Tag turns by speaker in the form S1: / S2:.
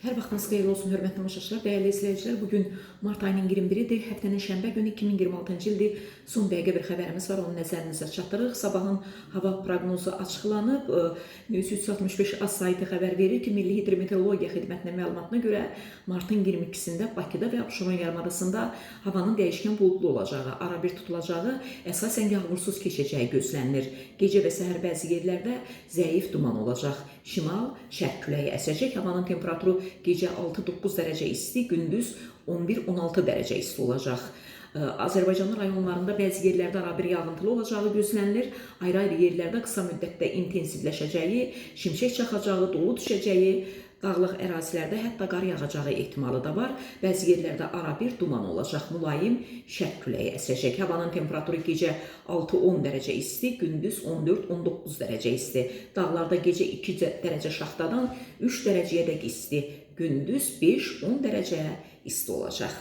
S1: Hər vaxtınız xeyirli olsun, hörmətli tamaşaçılar, dəyərli izləyicilər. Bugün mart ayının 21-idir, həftənin şənbə günü 2026-cı ildir. Son dəqiqə bir xəbərimiz var, onu nəzərinizə çatdırırıq. Sabahın hava proqnozu açıqlanıb. News 365 AS saytı xəbər verir ki, Milli Hidrometeorologiya Xidmətinin məlumatına görə martın 22-sində Bakıda və Abşeron yarımadasında havanın dəyişkən buludlu olacağı, arabir tutulacağı, əsasən yağmursuz keçəcəyi gözlənilir. Gecə və səhər bəzi yerlərdə zəif duman olacaq. Şimal-şərq küləyi əsəcək. Havanın temperaturu gecə 6-9 dərəcə isti, gündüz 11-16 dərəcə isti olacaq. Azərbaycanın rayonlarında bəzi yerlərdə arabir yağıntılı olacağı gözlənilir. Ayrı-ayrı yerlərdə qısa müddətdə intensivləşəcəyi, şimşək çaxacağı, dolu düşəcəyi, dağlıq ərazilərdə hətta qar yağacağı ehtimalı da var. Bəzi yerlərdə arabir duman olacaq, mülayim şərq küləyi əsəcək. Havanın temperaturu gecə 6-10 dərəcə isti, gündüz 14-19 dərəcə isti. Dağlarda gecə 2 dərəcə şaxtadan 3 dərəcəyə dək isti, gündüz 5-10 dərəcə isti olacaq.